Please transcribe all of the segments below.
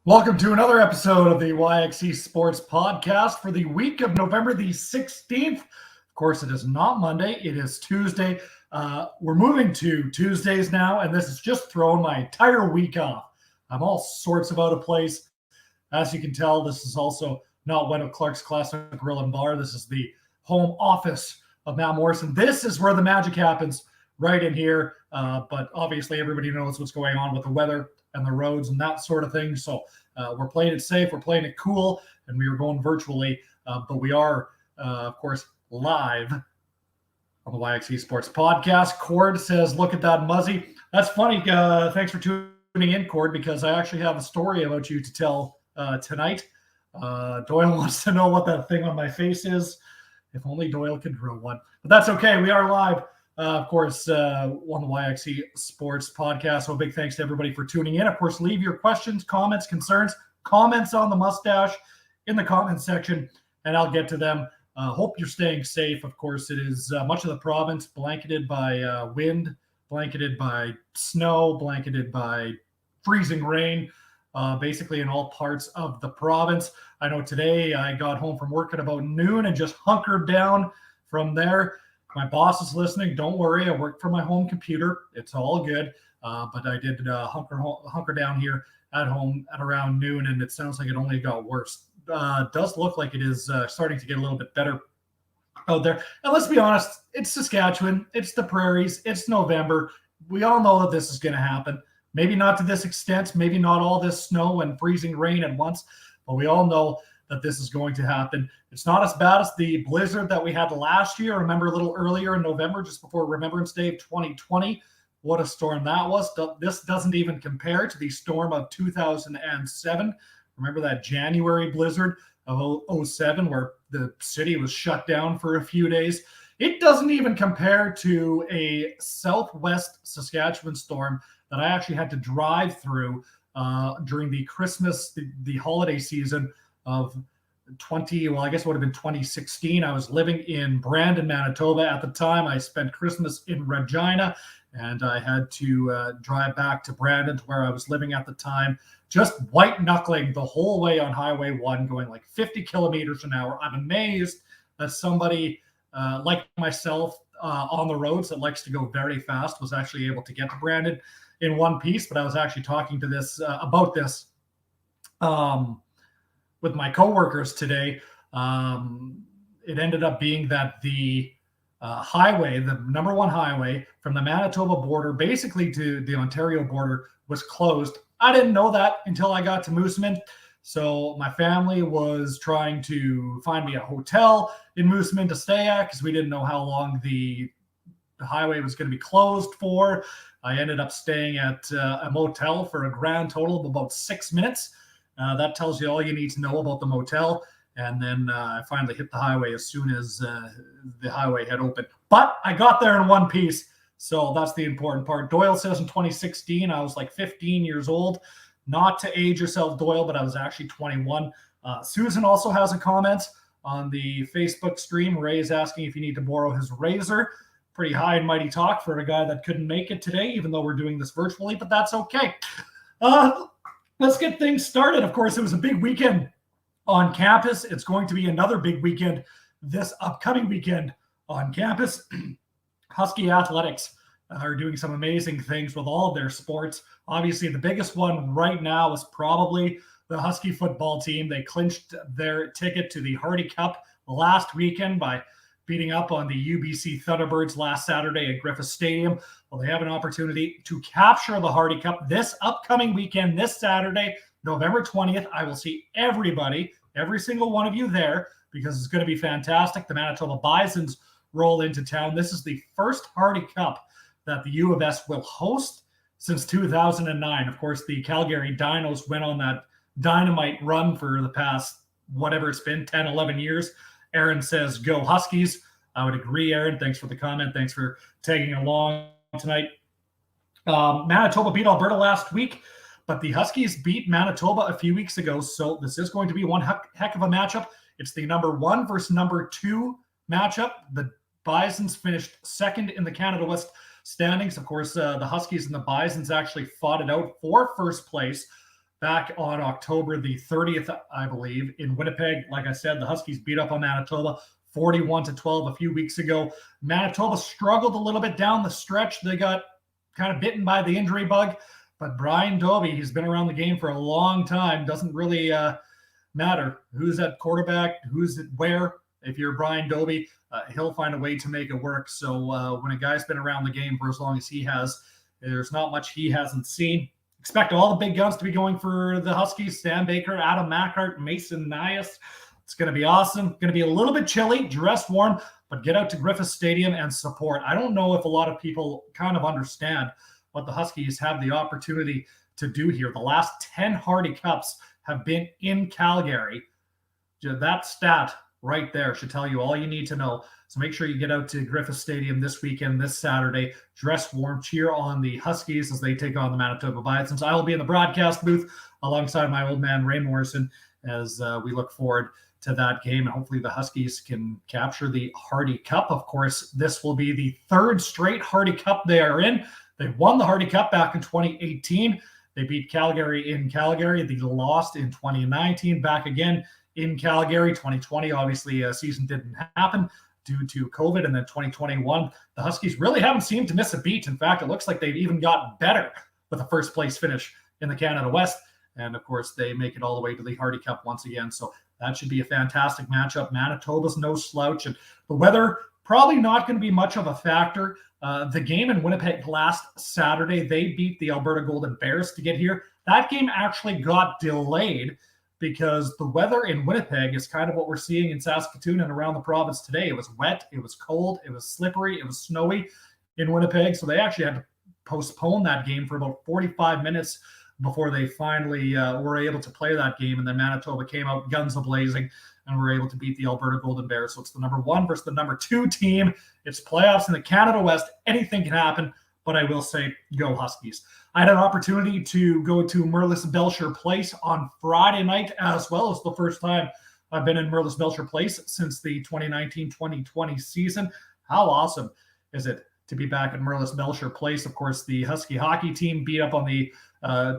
Welcome to another episode of the YXE Sports Podcast for the week of November the 16th. Of course, it is not Monday. It is Tuesday. We're moving to Tuesdays now, and this has just thrown my entire week off. I'm all sorts of out of place. As you can tell, this is also not one of Clark's Classic Grill and Bar. This is the home office of Matt Morrison. This is where the magic happens, right in here. But obviously, everybody knows what's going on with the weather and the roads and that sort of thing. So we're playing it safe, we're playing it cool, and we are going virtually. But we are, of course, live on the YXE Sports Podcast. Cord says, look at that Muzzy. That's funny. Thanks for tuning in, Cord, because I actually have a story about you to tell tonight. Doyle wants to know what that thing on my face is. If only Doyle could grow one. But that's okay. We are live. Of course, on the YXE Sports Podcast. So a big thanks to everybody for tuning in. Of course, leave your questions, comments, concerns, comments on the mustache in the comments section, and I'll get to them. Hope you're staying safe. Of course, it is much of the province blanketed by wind, blanketed by snow, blanketed by freezing rain, basically in all parts of the province. I know today I got home from work at about noon and just hunkered down from there. My boss is listening. Don't worry. I work from my home computer. It's all good. But I did hunker down here at home at around noon, and it sounds like it only got worse. Does look like it is starting to get a little bit better out there. And let's be honest, it's Saskatchewan. It's the prairies. It's November. We all know that this is going to happen. Maybe not to this extent. Maybe not all this snow and freezing rain at once. But we all know that this is going to happen. It's not as bad as the blizzard that we had last year. Remember a little earlier in November, just before Remembrance Day of 2020, what a storm that was. This doesn't even compare to the storm of 2007. Remember that January blizzard of 2007 where the city was shut down for a few days? It doesn't even compare to a southwest Saskatchewan storm that I actually had to drive through during the Christmas, the holiday season of I guess it would have been 2016. I was living in Brandon, Manitoba at the time. I spent Christmas in Regina, and I had to drive back to Brandon to where I was living at the time, just white knuckling the whole way on Highway 1, going like 50 kilometers an hour. I'm amazed that somebody like myself on the roads that likes to go very fast was actually able to get to Brandon in one piece. But I was actually talking to this about this with my coworkers today. It ended up being that the highway, the number one highway from the Manitoba border basically to the Ontario border, was closed. I didn't know that until I got to Moosomin. So my family was trying to find me a hotel in Moosomin to stay at because we didn't know how long the highway was going to be closed for. I ended up staying at a motel for a grand total of about 6 minutes. That tells you all you need to know about the motel. And then I finally hit the highway as soon as the highway had opened. But I got there in one piece. So that's the important part. Doyle says in 2016, I was like 15 years old. Not to age yourself, Doyle, but I was actually 21. Susan also has a comment on the Facebook stream. Ray is asking if you need to borrow his razor. Pretty high and mighty talk for a guy that couldn't make it today, even though we're doing this virtually, but that's okay. Let's get things started. Of course, it was a big weekend on campus. It's going to be another big weekend this upcoming weekend on campus. Husky Athletics are doing some amazing things with all of their sports. Obviously, the biggest one right now is probably the Husky football team. They clinched their ticket to the Hardy Cup last weekend by beating up on the UBC Thunderbirds last Saturday at Griffith Stadium. Well, they have an opportunity to capture the Hardy Cup this upcoming weekend, this Saturday, November 20th. I will see everybody, every single one of you there, because it's going to be fantastic. The Manitoba Bisons roll into town. This is the first Hardy Cup that the U of S will host since 2009. Of course, the Calgary Dinos went on that dynamite run for the past, whatever it's been, 10, 11 years. Aaron says, go Huskies. I would agree, Aaron. Thanks for the comment. Thanks for tagging along tonight. Manitoba beat Alberta last week, but the Huskies beat Manitoba a few weeks ago, so this is going to be one heck of a matchup. It's the number 1 versus number 2 matchup. The Bisons finished second in the Canada West standings. Of course, the Huskies and the Bisons actually fought it out for first place back on October the 30th, I believe, in Winnipeg. Like I said, the Huskies beat up on Manitoba 41-12 a few weeks ago. Manitoba struggled a little bit down the stretch. They got kind of bitten by the injury bug, but Brian Dobie, he's been around the game for a long time. Doesn't really matter who's at quarterback, who's at where. If you're Brian Dobie, he'll find a way to make it work. So when a guy's been around the game for as long as he has, there's not much he hasn't seen. Expect all the big guns to be going for the Huskies. Sam Baker, Adam Macart, Mason Nias. It's going to be awesome. Going to be a little bit chilly, dress warm, but get out to Griffith Stadium and support. I don't know if a lot of people kind of understand what the Huskies have the opportunity to do here. The last 10 Hardy Cups have been in Calgary. That stat right there should tell you all you need to know. So make sure you get out to Griffith Stadium this weekend, this Saturday. Dress warm, cheer on the Huskies as they take on the Manitoba Bisons. I will be in the broadcast booth alongside my old man, Ray Morrison, as we look forward to that game. And hopefully the Huskies can capture the Hardy Cup. Of course, this will be the third straight Hardy Cup they are in. They won the Hardy Cup back in 2018. They beat Calgary in Calgary. They lost in 2019, back again in Calgary. 2020, obviously, a season didn't happen due to COVID. And then 2021, the Huskies really haven't seemed to miss a beat. In fact, it looks like they've even got better with a first place finish in the Canada West. And of course, they make it all the way to the Hardy Cup once again. So that should be a fantastic matchup. Manitoba's no slouch. And the weather, probably not going to be much of a factor. The game in Winnipeg last Saturday, they beat the Alberta Golden Bears to get here. That game actually got delayed because the weather in Winnipeg is kind of what we're seeing in Saskatoon and around the province today. It was wet, it was cold, it was slippery, it was snowy in Winnipeg. So they actually had to postpone that game for about 45 minutes before they finally were able to play that game. And then Manitoba came out guns a-blazing and were able to beat the Alberta Golden Bears. So it's the number 1 versus the number 2 team. It's playoffs in the Canada West. Anything can happen, but I will say, go Huskies. I had an opportunity to go to Merlis Belcher Place on Friday night, as well as the first time I've been in Merlis Belcher Place since the 2019-2020 season. How awesome is it to be back at Merlis Belcher Place? Of course, the Husky hockey team beat up on the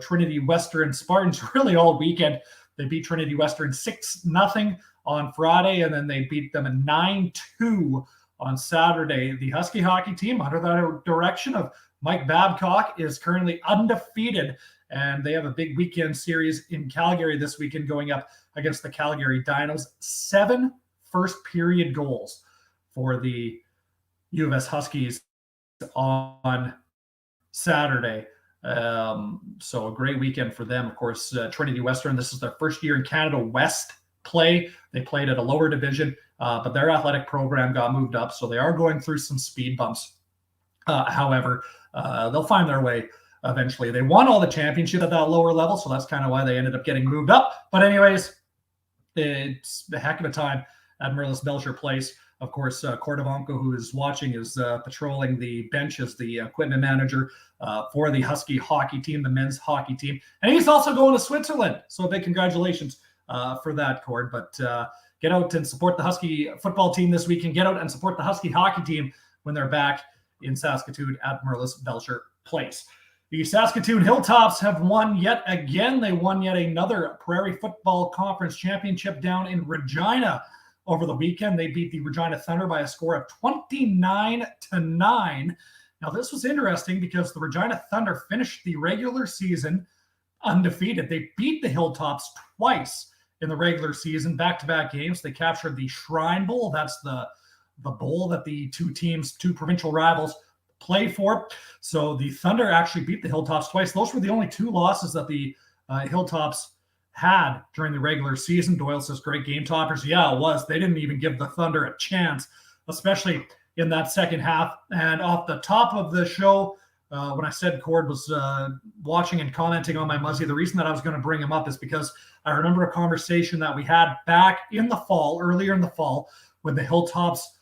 Trinity Western Spartans really all weekend. They beat Trinity Western 6-0 on Friday, and then they beat them 9-2 on Saturday. The Husky hockey team, under the direction of Mike Babcock, is currently undefeated, and they have a big weekend series in Calgary this weekend going up against the Calgary Dinos. 7 first-period goals for the U of S Huskies on Saturday. So a great weekend for them. Of course, Trinity Western, this is their first year in Canada West play. They played at a lower division, but their athletic program got moved up, so they are going through some speed bumps. However, they'll find their way eventually. They won all the championship at that lower level, so that's kind of why they ended up getting moved up. But anyways, it's a heck of a time at Merlis Belcher Place. Of course, Cordovanco, who is watching, is patrolling the bench as the equipment manager for the Husky hockey team, the men's hockey team. And he's also going to Switzerland. So a big congratulations for that, Cord. But get out and support the Husky football team this week, and get out and support the Husky hockey team when they're back in Saskatoon at Merlis Belcher Place. The Saskatoon Hilltops have won yet again. They won yet another Prairie Football Conference championship down in Regina over the weekend. They beat the Regina Thunder by a score of 29-9. Now, this was interesting because the Regina Thunder finished the regular season undefeated. They beat the Hilltops twice in the regular season, back-to-back games. They captured the Shrine Bowl. That's the bowl that the two provincial rivals play for. So the Thunder actually beat the Hilltops twice. Those were the only 2 losses that the Hilltops had during the regular season. Doyle says, great game toppers. Yeah, it was. They didn't even give the Thunder a chance, especially in that second half. And off the top of the show, when I said Cord was watching and commenting on my Muzzy, the reason that I was going to bring him up is because I remember a conversation that we had back in the fall, earlier in the fall, when the Hilltops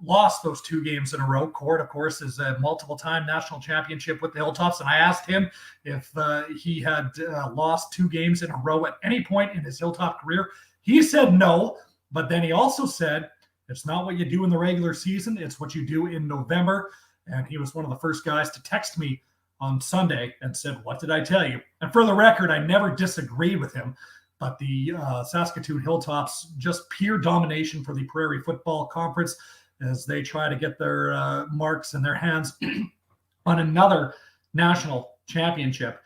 lost those 2 games in a row. Cord, of course, is a multiple-time national championship with the Hilltops, and I asked him if he had lost 2 games in a row at any point in his Hilltop career. He said no, but then he also said, it's not what you do in the regular season, it's what you do in November. And he was one of the first guys to text me on Sunday and said, "What did I tell you?" And for the record, I never disagreed with him. But the Saskatoon Hilltops, just pure domination for the Prairie Football Conference as they try to get their marks in their hands on another national championship.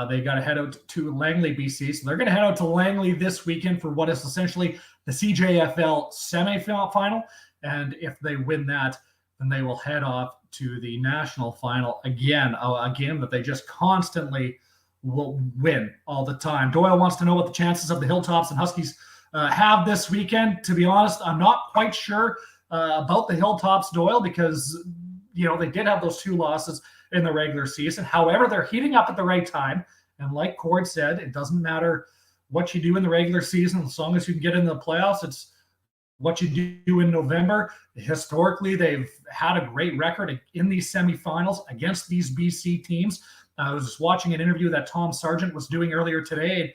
They got to head out to Langley, BC. So they're going to head out to Langley this weekend for what is essentially the CJFL semifinal. And if they win that, then they will head off to the national final again, a game that they just constantly will win all the time. Doyle wants to know what the chances of the Hilltops and Huskies have this weekend. To be honest, I'm not quite sure about the Hilltops, Doyle, because they did have those 2 losses in the regular season. However, they're heating up at the right time. And like Cord said, it doesn't matter what you do in the regular season, as long as you can get into the playoffs. It's what you do in November. Historically, they've had a great record in these semifinals against these BC teams. I was just watching an interview that Tom Sargent was doing earlier today.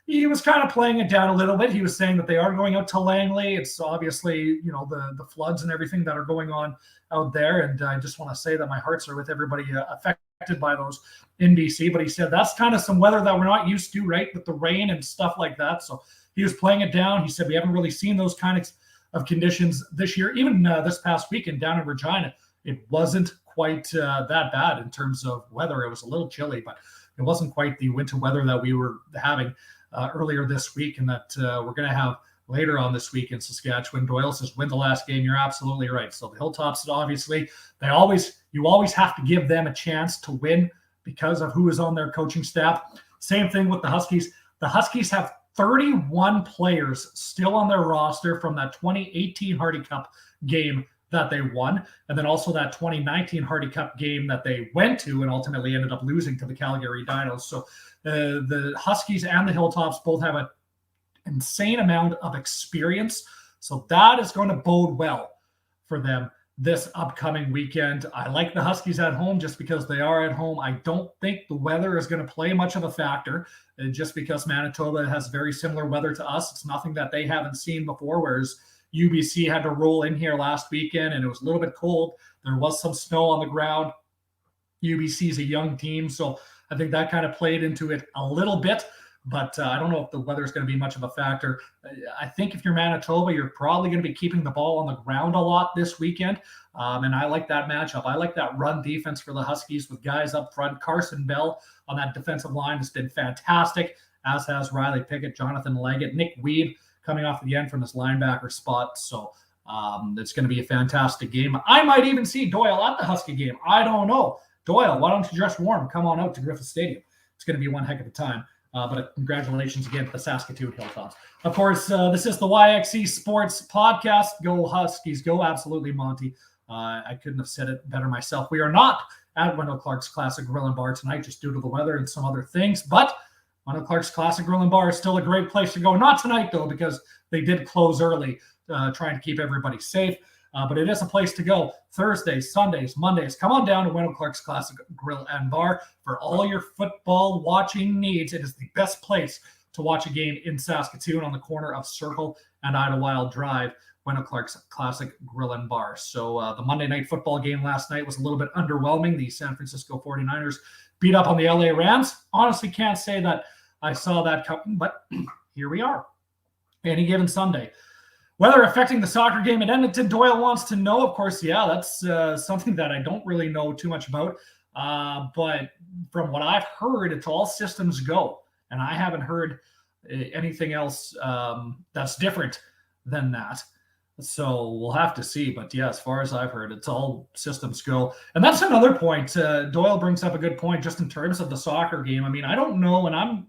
He was kind of playing it down a little bit. He was saying that they are going out to Langley. It's obviously, the floods and everything that are going on out there. And I just want to say that my hearts are with everybody affected by those in BC. But he said that's kind of some weather that we're not used to, right, with the rain and stuff like that. So he was playing it down. He said we haven't really seen those kinds of conditions this year. Even this past weekend down in Regina, it wasn't quite that bad in terms of weather. It was a little chilly, but it wasn't quite the winter weather that we were having earlier this week and that we're going to have later on this week in Saskatchewan. Doyle says, win the last game. You're absolutely right. So the Hilltops, obviously, you always have to give them a chance to win because of who is on their coaching staff. Same thing with the Huskies. The Huskies have 31 players still on their roster from that 2018 Hardy Cup game that they won, and then also that 2019 Hardy Cup game that they went to and ultimately ended up losing to the Calgary Dinos. So the Huskies and the Hilltops both have an insane amount of experience. So that is going to bode well for them this upcoming weekend. I like the Huskies at home just because they are at home. I don't think the weather is going to play much of a factor just because Manitoba has very similar weather to us. It's nothing that they haven't seen before, whereas UBC had to roll in here last weekend and it was a little bit cold. There was some snow on the ground. UBC is a young team, so I think that kind of played into it a little bit, but I don't know if the weather is going to be much of a factor. I think if you're Manitoba, you're probably going to be keeping the ball on the ground a lot this weekend, and I like that matchup. I like that run defense for the Huskies with guys up front. Carson Bell on that defensive line has been fantastic, as has Riley Pickett, Jonathan Leggett, Nick Weeb coming off the end from his linebacker spot. So it's going to be a fantastic game. I might even see Doyle at the Husky game. I don't know. Doyle, why don't you dress warm? Come on out to Griffith Stadium. It's going to be one heck of a time. But congratulations again to the Saskatoon Hilltops. Of course, this is the YXE Sports Podcast. Go Huskies. Go absolutely, Monty. I couldn't have said it better myself. We are not at Wendell Clark's Classic Grill and Bar tonight just due to the weather and some other things. But Wendell Clark's Classic Grill and Bar is still a great place to go. Not tonight, though, because they did close early, trying to keep everybody safe. But it is a place to go Thursdays, Sundays, Mondays. Come on down to Wendell Clark's Classic Grill and Bar for all your football watching needs. It is the best place to watch a game in Saskatoon on the corner of Circle and Idlewild Drive. Wendell Clark's Classic Grill and Bar. So the Monday night football game last night was a little bit underwhelming. The San Francisco 49ers beat up on the LA Rams. Honestly, can't say that I saw that coming, but here we are. Any given Sunday. Weather affecting the soccer game at Edmonton, Doyle wants to know. Of course, yeah, that's something that I don't really know too much about. But from what I've heard, it's all systems go. And I haven't heard anything else that's different than that. So we'll have to see. But yeah, as far as I've heard, it's all systems go. And that's another point. Doyle brings up a good point just in terms of the soccer game. I mean, I don't know. And I'm,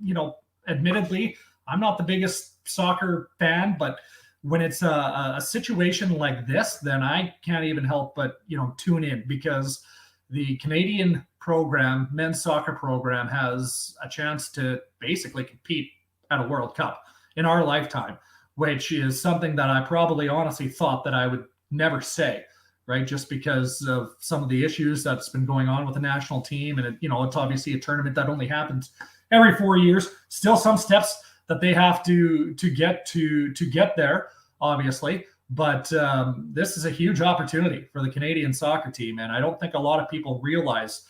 admittedly, I'm not the biggest soccer fan, but when it's a situation like this, then I can't even help but, tune in because the Canadian program, men's soccer program, has a chance to basically compete at a World Cup in our lifetime, which is something that I probably honestly thought that I would never say, right? Just because of some of the issues that's been going on with the national team. And, it's obviously a tournament that only happens every 4 years. Still some steps that they have to get there, obviously. But this is a huge opportunity for the Canadian soccer team. And I don't think a lot of people realize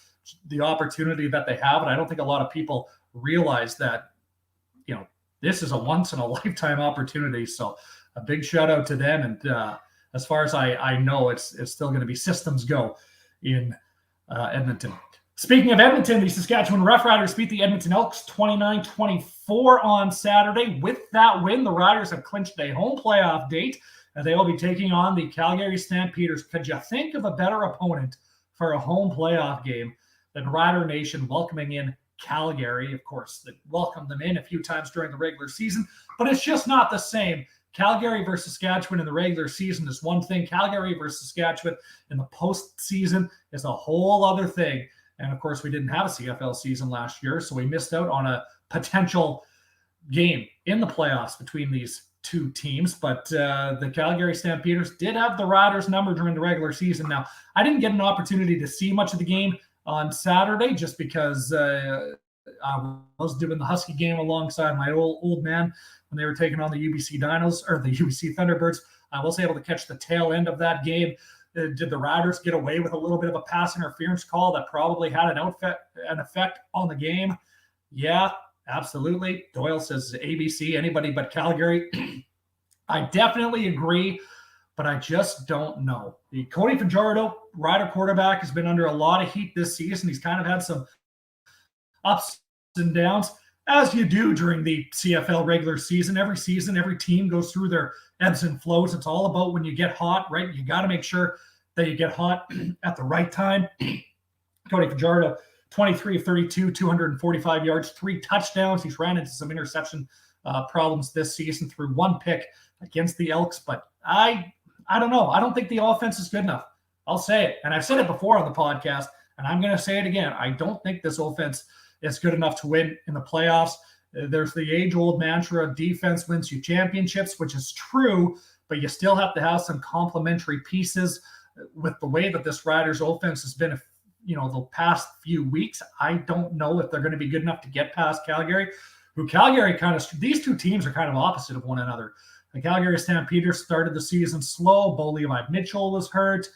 the opportunity that they have. And I don't think a lot of people realize that, this is a once in a lifetime opportunity. So a big shout out to them. And as far as I know, it's still going to be systems go in Edmonton. Speaking of Edmonton, the Saskatchewan Roughriders beat the Edmonton Elks 29-24 on Saturday. With that win, the Riders have clinched a home playoff date, and they will be taking on the Calgary Stampeders. Could you think of a better opponent for a home playoff game than Rider Nation welcoming in Calgary? Of course, they welcomed them in a few times during the regular season, but it's just not the same. Calgary versus Saskatchewan in the regular season is one thing. Calgary versus Saskatchewan in the postseason is a whole other thing. And of course, we didn't have a CFL season last year, so we missed out on a potential game in the playoffs between these two teams. But the Calgary Stampeders did have the Riders' number during the regular season. Now, I didn't get an opportunity to see much of the game on Saturday just because I was doing the Husky game alongside my old man when they were taking on the UBC Dinos or the UBC Thunderbirds. I was able to catch the tail end of that game. Did the Riders get away with a little bit of a pass interference call that probably had an effect on the game? Yeah, absolutely. Doyle says ABC, anybody but Calgary. I definitely agree, but I just don't know. The Cody Fajardo, Rider quarterback, has been under a lot of heat this season. He's kind of had some ups and downs, as you do during the CFL regular season. Every season, every team goes through their ebbs and flows. It's all about when you get hot, right? You got to make sure that you get hot at the right time. Cody Fajardo, 23 of 32, 245 yards, 3 touchdowns. He's ran into some interception problems this season through 1 pick against the Elks. But I don't know. I don't think the offense is good enough. I'll say it. And I've said it before on the podcast, and I'm going to say it again. I don't think this offense is good enough to win in the playoffs. There's the age-old mantra, defense wins you championships, which is true, but you still have to have some complementary pieces. With the way that this Riders offense has been, the past few weeks, I don't know if they're going to be good enough to get past Calgary, these two teams are kind of opposite of one another. The Calgary Stampeders started the season slow. Bo Levi Mitchell was hurt.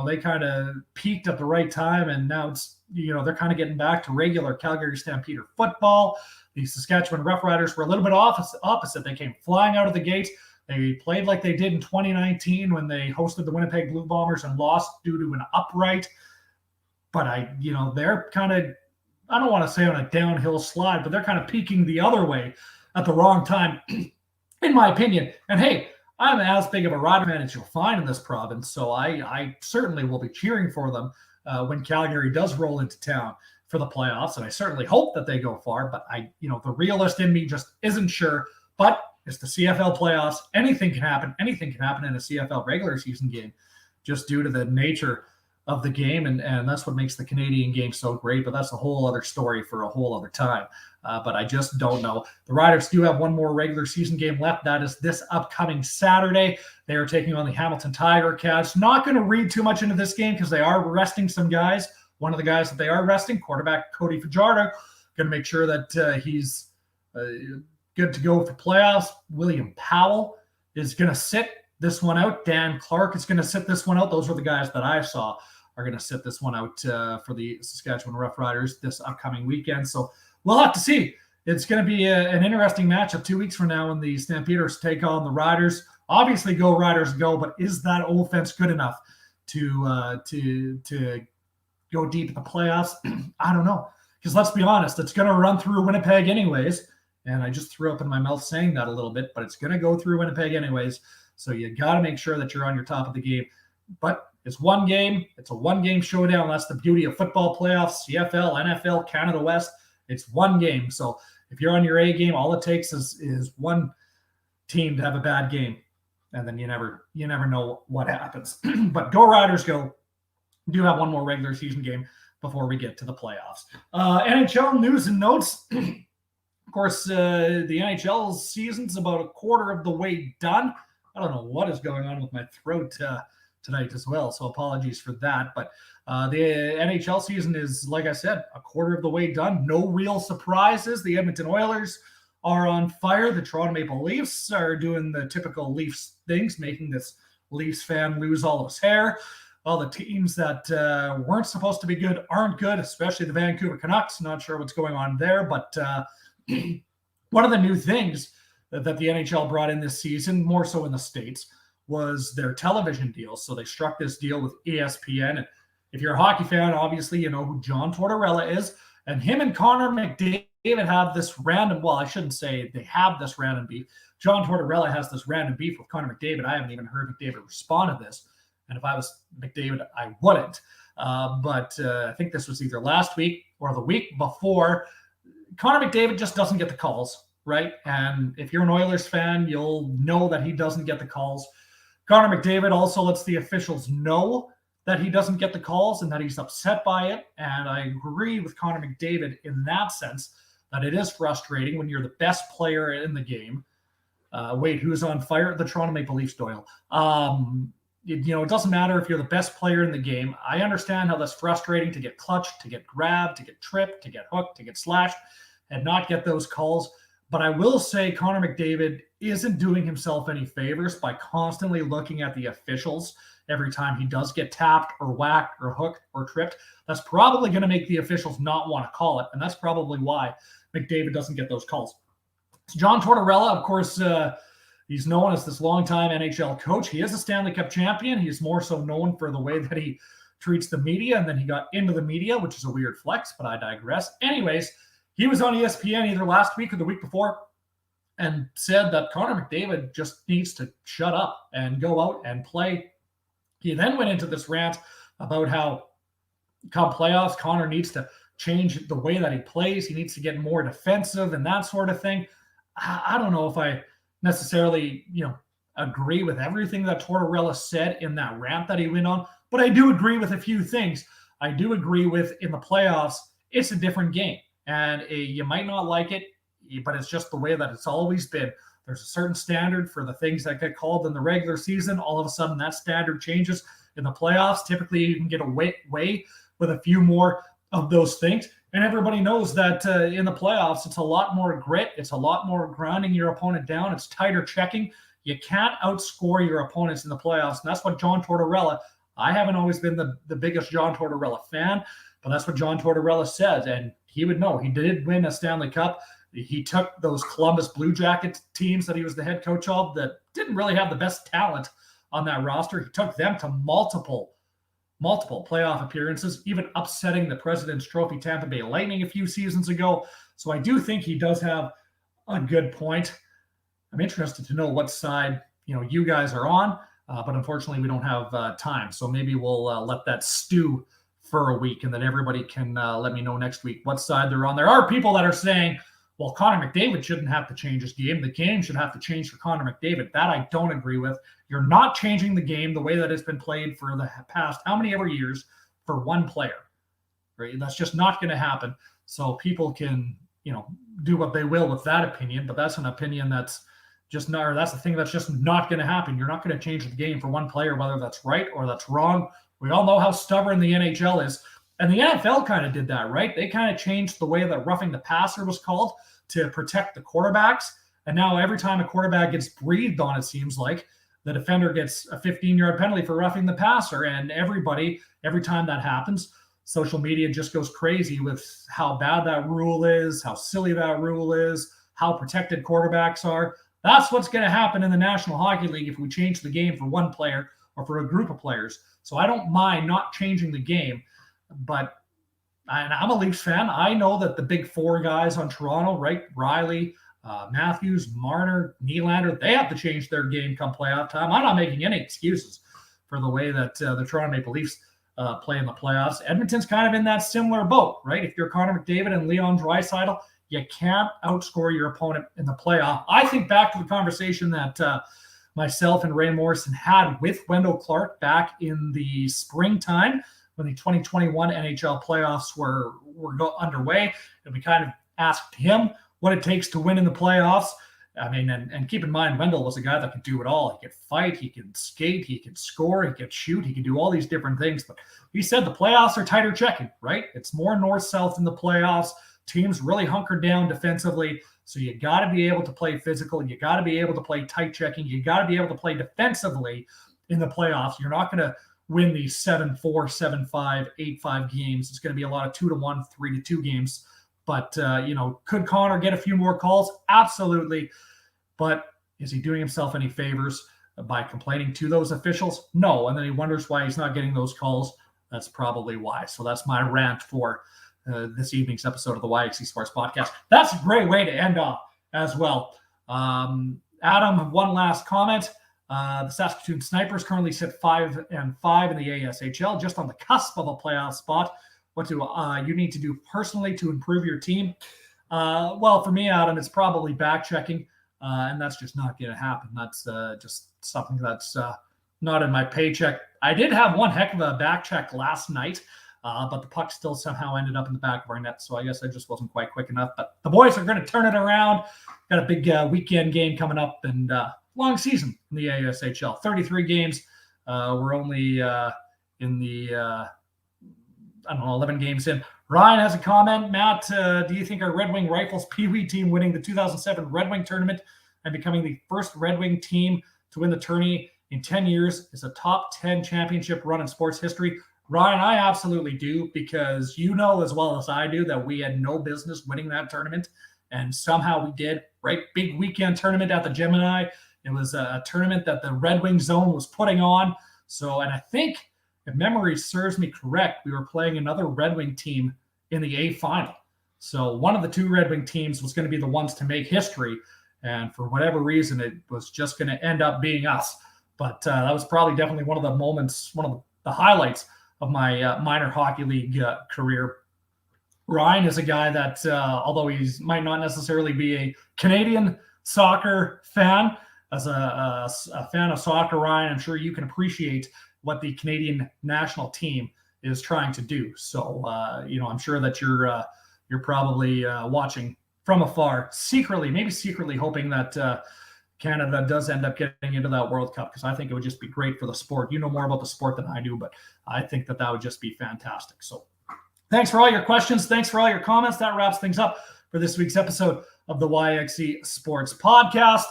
They kind of peaked at the right time, and now it's, they're kind of getting back to regular Calgary Stampeder football. The Saskatchewan Roughriders were a little bit opposite. They came flying out of the gate. They played like they did in 2019 when they hosted the Winnipeg Blue Bombers and lost due to an upright. But they're kind of, I don't want to say on a downhill slide, but they're kind of peaking the other way at the wrong time, in my opinion. And hey, I'm as big of a Rider fan as you'll find in this province, so I certainly will be cheering for them when Calgary does roll into town for the playoffs, and I certainly hope that they go far. But the realist in me just isn't sure. But it's the CFL playoffs. Anything can happen. Anything can happen in a CFL regular season game, just due to the nature of the game, and that's what makes the Canadian game so great. But that's a whole other story for a whole other time. But I just don't know. The Riders do have one more regular season game left. That is this upcoming Saturday. They are taking on the Hamilton Tiger Cats. Not going to read too much into this game because they are resting some guys. One of the guys that they are resting, quarterback Cody Fajardo, going to make sure that he's good to go for playoffs. William Powell is going to sit this one out. Dan Clark is going to sit this one out. Those were the guys that I saw are going to sit this one out for the Saskatchewan Roughriders this upcoming weekend. So we'll have to see. It's going to be an interesting matchup 2 weeks from now when the Stampeders take on the Riders. Obviously, go Riders, go! But is that offense good enough to go deep in the playoffs? I don't know. Because let's be honest, it's going to run through Winnipeg anyways. And I just threw up in my mouth saying that a little bit, but it's going to go through Winnipeg anyways. So you got to make sure that you're on your top of the game. But it's one game. It's a one-game showdown. That's the beauty of football playoffs, CFL, NFL, Canada West. It's one game. So if you're on your A game, all it takes is one team to have a bad game. And then you never know what happens. But go Riders, go. We do have one more regular season game before we get to the playoffs. NHL news and notes. Of course, the NHL season's about a quarter of the way done. I don't know what is going on with my throat tonight as well, so apologies for that. But the NHL season is, like I said, a quarter of the way done. No real surprises. The Edmonton Oilers are on fire. The Toronto Maple Leafs are doing the typical Leafs things, making this Leafs fan lose all of his hair. all the teams that weren't supposed to be good aren't good, especially the Vancouver Canucks. Not sure what's going on there, but one of the new things that the NHL brought in this season, more so in the States, was their television deals. So they struck this deal with ESPN. And if you're a hockey fan, obviously you know who John Tortorella is. And him and Connor McDavid have this random, well, I shouldn't say they have this random beef. John Tortorella has this random beef with Connor McDavid. I haven't even heard McDavid respond to this. And if I was McDavid, I wouldn't. But I think this was either last week or the week before. Connor McDavid just doesn't get the calls, right? And if you're an Oilers fan, you'll know that he doesn't get the calls. Connor McDavid also lets the officials know that he doesn't get the calls and that he's upset by it. And I agree with Connor McDavid in that sense, that it is frustrating when you're the best player in the game. Wait, who's on fire? The Toronto Maple Leafs, Doyle. It doesn't matter if you're the best player in the game. I understand how that's frustrating to get clutched, to get grabbed, to get tripped, to get hooked, to get slashed, and not get those calls. But I will say Connor McDavid isn't doing himself any favors by constantly looking at the officials every time he does get tapped or whacked or hooked or tripped. That's probably going to make the officials not want to call it, and that's probably why McDavid doesn't get those calls. So John Tortorella, of course, he's known as this longtime NHL coach. He is a Stanley Cup champion. He's more so known for the way that he treats the media, and then he got into the media, which is a weird flex, but I digress. Anyways, he was on ESPN either last week or the week before and said that Connor McDavid just needs to shut up and go out and play. He then went into this rant about how come playoffs, Connor needs to change the way that he plays. He needs to get more defensive and that sort of thing. I don't know if I necessarily, agree with everything that Tortorella said in that rant that he went on, but I do agree with a few things. I do agree with in the playoffs, it's a different game, and you might not like it, but it's just the way that it's always been. There's a certain standard for the things that get called in the regular season. All of a sudden, that standard changes in the playoffs. Typically, you can get away with a few more of those things. And everybody knows that in the playoffs, it's a lot more grit. It's a lot more grinding your opponent down. It's tighter checking. You can't outscore your opponents in the playoffs. And that's what John Tortorella, I haven't always been the biggest John Tortorella fan, but that's what John Tortorella says. And he would know. He did win a Stanley Cup. He took those Columbus Blue Jackets teams that he was the head coach of that didn't really have the best talent on that roster. He took them to multiple playoff appearances, even upsetting the President's Trophy Tampa Bay Lightning a few seasons ago. So I do think he does have a good point. I'm interested to know what side, you guys are on, but unfortunately we don't have time. So maybe we'll let that stew for a week, and then everybody can let me know next week what side they're on. There are people that are saying, well, Connor McDavid shouldn't have to change his game. The game should have to change for Connor McDavid. That I don't agree with. You're not changing the game the way that it's been played for the past how many ever years for one player, right? That's just not going to happen. So people can, do what they will with that opinion, but that's an opinion that's just not, or that's the thing that's just not going to happen. You're not going to change the game for one player, whether that's right or that's wrong. We all know how stubborn the NHL is. And the NFL kind of did that, right? They kind of changed the way that roughing the passer was called to protect the quarterbacks. And now every time a quarterback gets breathed on, it seems like, the defender gets a 15-yard penalty for roughing the passer. And everybody, every time that happens, social media just goes crazy with how bad that rule is, how silly that rule is, how protected quarterbacks are. That's what's going to happen in the National Hockey League if we change the game for one player or for a group of players. So I don't mind not changing the game, but I'm a Leafs fan. I know that the big four guys on Toronto, right? Riley, Matthews, Marner, Nylander, they have to change their game come playoff time. I'm not making any excuses for the way that the Toronto Maple Leafs play in the playoffs. Edmonton's kind of in that similar boat, right? If you're Connor McDavid and Leon Draisaitl, you can't outscore your opponent in the playoff. I think back to the conversation that myself and Ray Morrison had with Wendell Clark back in the springtime when the 2021 NHL playoffs were underway. And we kind of asked him what it takes to win in the playoffs. I mean, and keep in mind, Wendell was a guy that could do it all. He could fight, he can skate, he can score, he can shoot, he can do all these different things. But he said the playoffs are tighter checking, right? It's more north-south in the playoffs. Teams really hunker down defensively. So you got to be able to play physical. You got to be able to play tight checking. You got to be able to play defensively in the playoffs. You're not going to win the 7-4, 7-5, 8-5 games. It's going to be a lot of 2-1, 3-2 games. But, could Connor get a few more calls? Absolutely. But is he doing himself any favors by complaining to those officials? No. And then he wonders why he's not getting those calls. That's probably why. So that's my rant for this evening's episode of the YXE Sports Podcast. That's a great way to end off as well. Adam, one last comment. The Saskatoon Snipers currently sit 5-5 in the ASHL, just on the cusp of a playoff spot. What do you need to do personally to improve your team? Well, for me, Adam, it's probably back checking, and that's just not going to happen. That's just something that's not in my paycheck. I did have one heck of a back check last night, but the puck still somehow ended up in the back of our net, so I guess I just wasn't quite quick enough. But the boys are going to turn it around. Got a big weekend game coming up, and long season in the ASHL. 33 games. We're only in the 11 games in. Ryan has a comment. Matt, do you think our Red Wing Rifles Pee Wee team winning the 2007 Red Wing tournament and becoming the first Red Wing team to win the tourney in 10 years is a top 10 championship run in sports history? Ryan, I absolutely do, because you know as well as I do that we had no business winning that tournament, and somehow we did. Right? Big weekend tournament at the Gemini. It was a tournament that the Red Wing Zone was putting on. So, and I think, if memory serves me correct, we were playing another Red Wing team in the A final. So one of the two Red Wing teams was going to be the ones to make history. And for whatever reason, it was just going to end up being us. But that was probably definitely one of the moments, one of the highlights of my minor hockey league career. Ryan is a guy that, although he might not necessarily be a Canadian soccer fan, as a fan of soccer, Ryan, I'm sure you can appreciate what the Canadian national team is trying to do. So, I'm sure that you're probably watching from afar, maybe secretly hoping that Canada does end up getting into that World Cup, because I think it would just be great for the sport. You know more about the sport than I do, but I think that would just be fantastic. So thanks for all your questions. Thanks for all your comments. That wraps things up for this week's episode of the YXE Sports Podcast.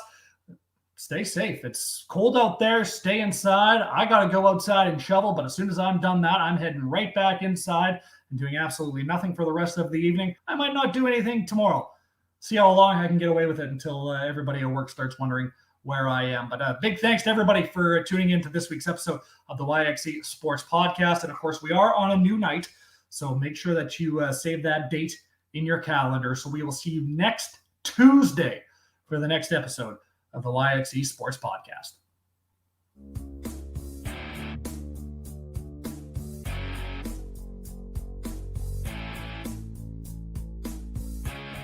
Stay safe. It's cold out there. Stay inside. I got to go outside and shovel, but as soon as I'm done that, I'm heading right back inside and doing absolutely nothing for the rest of the evening. I might not do anything tomorrow. See how long I can get away with it until everybody at work starts wondering where I am. But big thanks to everybody for tuning in to this week's episode of the YXE Sports Podcast. And of course, we are on a new night, so make sure that you save that date in your calendar. So we will see you next Tuesday for the next episode of the YXE Sports Podcast.